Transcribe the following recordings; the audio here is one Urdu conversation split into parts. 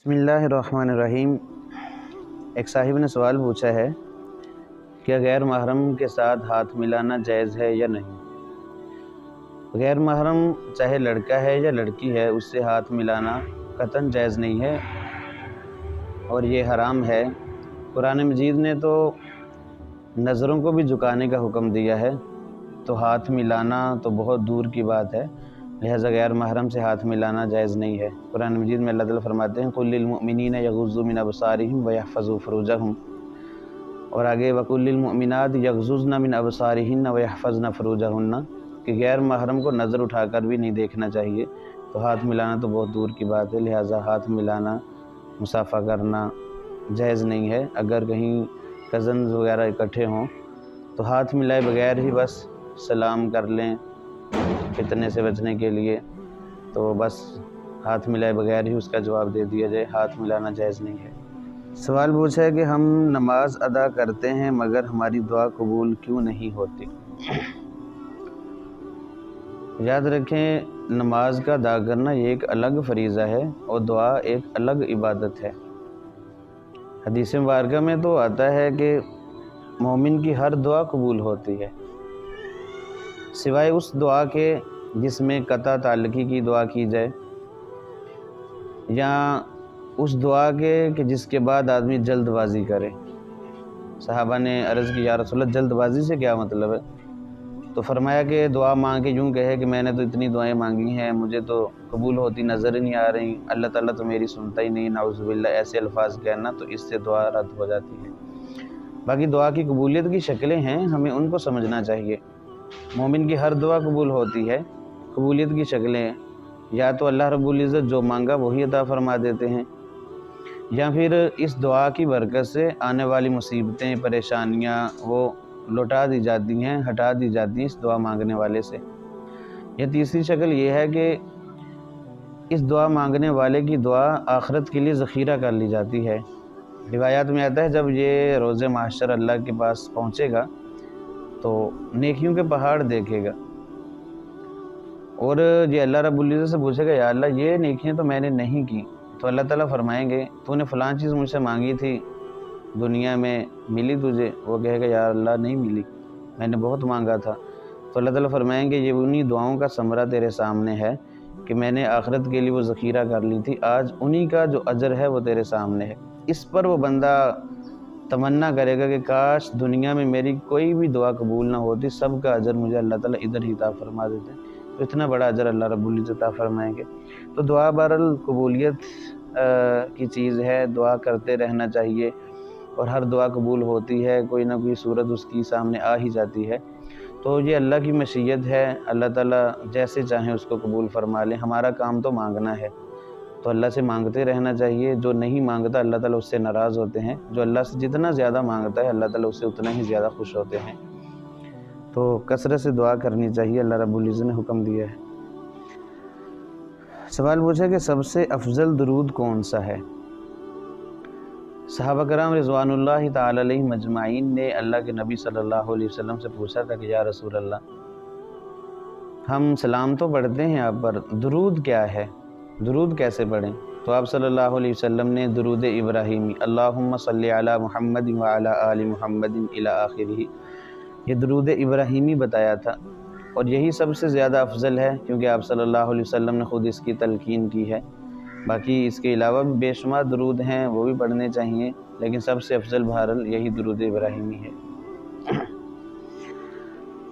بسم اللہ الرحمن الرحیم۔ ایک صاحب نے سوال پوچھا ہے کہ غیر محرم کے ساتھ ہاتھ ملانا جائز ہے یا نہیں۔ غیر محرم چاہے لڑکا ہے یا لڑکی ہے، اس سے ہاتھ ملانا قطعاً جائز نہیں ہے اور یہ حرام ہے۔ قرآن مجید نے تو نظروں کو بھی جھکانے کا حکم دیا ہے، تو ہاتھ ملانا تو بہت دور کی بات ہے، لہذا غیر محرم سے ہاتھ ملانا جائز نہیں ہے۔ قرآن مجید میں اللہ تعالیٰ فرماتے ہیں قُلْ لِلْمُؤْمِنِينَ يَغُضُّوا مِنْ أَبْصَارِهِمْ وَيَحْفَظُوا فُرُوجَهُمْ، اور آگے وَقُلْ لِلْمُؤْمِنَاتِ يَغْضُضْنَ مِنْ أَبْصَارِهِنَّ وَيَحْفَظْنَ فُرُوجَهُنَّ، کہ غیر محرم کو نظر اٹھا کر بھی نہیں دیکھنا چاہیے۔ تو ہاتھ ملانا تو بہت دور کی بات ہے، لہٰذا ہاتھ ملانا، مصافحہ کرنا جائز نہیں ہے۔ اگر کہیں کزنز وغیرہ اکٹھے ہوں تو ہاتھ ملائے بغیر ہی بس سلام کر لیں فتنے سے بچنے کے لیے، تو بس ہاتھ ملائے بغیر ہی اس کا جواب دے دیا جائے، ہاتھ ملانا جائز نہیں ہے۔ سوال پوچھا ہے کہ ہم نماز ادا کرتے ہیں مگر ہماری دعا قبول کیوں نہیں ہوتی۔ یاد رکھیں، نماز کا ادا کرنا یہ ایک الگ فریضہ ہے اور دعا ایک الگ عبادت ہے۔ حدیث مبارکہ میں تو آتا ہے کہ مومن کی ہر دعا قبول ہوتی ہے سوائے اس دعا کے جس میں قطع تعلقی کی دعا کی جائے، یا اس دعا کے کہ جس کے بعد آدمی جلد بازی کرے۔ صحابہ نے عرض کی یا رسول اللہ جلد بازی سے کیا مطلب ہے؟ تو فرمایا کہ دعا مانگ کے یوں کہے کہ میں نے تو اتنی دعائیں مانگی ہیں، مجھے تو قبول ہوتی نظر ہی نہیں آ رہی، اللہ تعالیٰ تو میری سنتا ہی نہیں، نعوذ باللہ، ایسے الفاظ کہنا تو اس سے دعا رد ہو جاتی ہے۔ باقی دعا کی قبولیت کی شکلیں ہیں، ہمیں ان کو سمجھنا چاہیے۔ مومن کی ہر دعا قبول ہوتی ہے، قبولیت کی شکلیں ہیں، یا تو اللہ رب العزت جو مانگا وہی عطا فرما دیتے ہیں، یا پھر اس دعا کی برکت سے آنے والی مصیبتیں پریشانیاں وہ لوٹا دی جاتی ہیں، ہٹا دی جاتی ہیں اس دعا مانگنے والے سے۔ یا تیسری شکل یہ ہے کہ اس دعا مانگنے والے کی دعا آخرت کے لیے ذخیرہ کر لی جاتی ہے۔ روایات میں آتا ہے جب یہ روز محشر اللہ کے پاس پہنچے گا تو نیکیوں کے پہاڑ دیکھے گا، اور یہ اللہ رب العزت سے پوچھے گا یا اللہ یہ نیکیاں تو میں نے نہیں کی، تو اللہ تعالیٰ فرمائیں گے تو نے فلاں چیز مجھ سے مانگی تھی دنیا میں، ملی تجھے؟ وہ کہے گا یا اللہ نہیں ملی، میں نے بہت مانگا تھا۔ تو اللہ تعالیٰ فرمائیں گے یہ انہی دعاؤں کا ثمرہ تیرے سامنے ہے کہ میں نے آخرت کے لیے وہ ذخیرہ کر لی تھی، آج انہی کا جو اجر ہے وہ تیرے سامنے ہے۔ اس پر وہ بندہ تمنا کرے گا کہ کاش دنیا میں میری کوئی بھی دعا قبول نہ ہوتی، سب کا اجر مجھے اللہ تعالیٰ ادھر ہی عطا فرما دیتے، تو اتنا بڑا اجر اللہ رب العزت عطا فرمائیں گے۔ تو دعا بہرحال قبولیت کی چیز ہے، دعا کرتے رہنا چاہیے، اور ہر دعا قبول ہوتی ہے، کوئی نہ کوئی صورت اس کی سامنے آ ہی جاتی ہے۔ تو یہ اللہ کی مشیت ہے، اللہ تعالیٰ جیسے چاہیں اس کو قبول فرما لیں، ہمارا کام تو مانگنا ہے، تو اللہ سے مانگتے رہنا چاہیے۔ جو نہیں مانگتا اللہ تعالیٰ اس سے ناراض ہوتے ہیں، جو اللہ سے جتنا زیادہ مانگتا ہے اللہ تعالیٰ اس سے اتنا ہی زیادہ خوش ہوتے ہیں۔ تو کثرت سے دعا کرنی چاہیے، اللہ رب العزت نے حکم دیا ہے۔ سوال پوچھا کہ سب سے افضل درود کون سا ہے؟ صحابہ کرام رضوان اللہ تعالی علیہم اجمعین نے اللہ کے نبی صلی اللہ علیہ وسلم سے پوچھا تھا کہ یا رسول اللہ، ہم سلام تو پڑھتے ہیں آپ پر، درود کیا ہے، درود کیسے پڑھیں؟ تو آپ صلی اللہ علیہ وسلم نے درود ابراہیمی اللہم صلی علی محمد وعلی آل محمد الی آخرہ، یہ درود ابراہیمی بتایا تھا، اور یہی سب سے زیادہ افضل ہے کیونکہ آپ صلی اللہ علیہ وسلم نے خود اس کی تلقین کی ہے۔ باقی اس کے علاوہ بھی بے شمار درود ہیں، وہ بھی پڑھنے چاہیے، لیکن سب سے افضل بہرحال یہی درود ابراہیمی ہے۔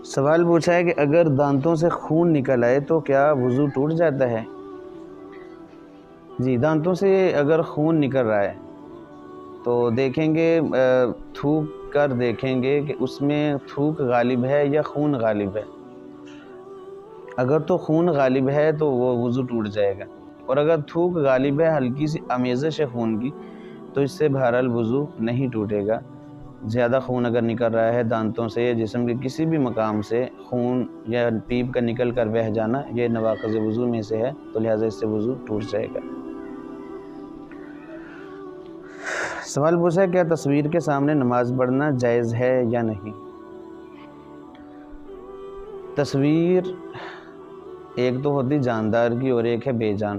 سوال پوچھا ہے کہ اگر دانتوں سے خون نکل آئے تو کیا وضو ٹوٹ جاتا ہے؟ جی، دانتوں سے اگر خون نکل رہا ہے تو دیکھیں گے، تھوک کر دیکھیں گے کہ اس میں تھوک غالب ہے یا خون غالب ہے۔ اگر تو خون غالب ہے تو وہ وضو ٹوٹ جائے گا، اور اگر تھوک غالب ہے، ہلکی سی آمیزش ہے خون کی، تو اس سے بہرحال وضو نہیں ٹوٹے گا۔ زیادہ خون اگر نکل رہا ہے دانتوں سے، جسم کے کسی بھی مقام سے خون یا پیپ کا نکل کر بہہ جانا، یہ نواقض وضو میں سے ہے، تو لہٰذا اس سے وضو ٹوٹ جائے گا۔ سوال پوچھا ہے کیا تصویر کے سامنے نماز پڑھنا جائز ہے یا نہیں؟ تصویر ایک تو ہوتی جاندار کی اور ایک ہے بے جان۔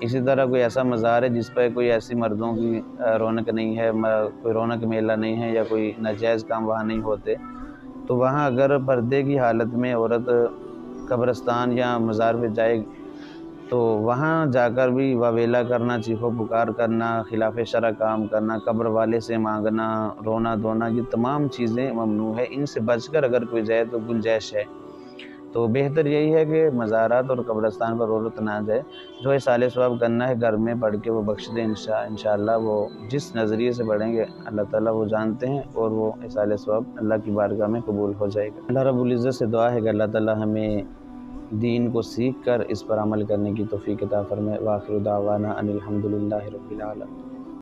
اسی طرح کوئی ایسا مزار ہے جس پہ کوئی ایسی مردوں کی رونق نہیں ہے، کوئی رونق میلہ نہیں ہے، یا کوئی ناجائز کام وہاں نہیں ہوتے، تو وہاں اگر پردے کی حالت میں عورت قبرستان یا مزار پہ جائے تو وہاں جا کر بھی واویلا کرنا، چیخو پکار کرنا، خلاف شرع کام کرنا، قبر والے سے مانگنا، رونا دھونا، یہ تمام چیزیں ممنوع ہے۔ ان سے بچ کر اگر کوئی جائے تو گنجائش ہے۔ تو بہتر یہی ہے کہ مزارات اور قبرستان پر عورت نہ جائے۔ جو اصالہ ثواب کرنا ہے گھر میں پڑھ کے وہ بخش دیں، انشاءاللہ وہ جس نظریے سے پڑھیں گے اللہ تعالیٰ وہ جانتے ہیں، اور وہ اصالہ ثواب اللہ کی بارگاہ میں قبول ہو جائے گا۔ اللہ رب العزت سے دعا ہے کہ اللہ تعالیٰ ہمیں دین کو سیکھ کر اس پر عمل کرنے کی توفیق عطا فرمائے۔ وآخر دعوانا ان الحمدللہ رب العالمین۔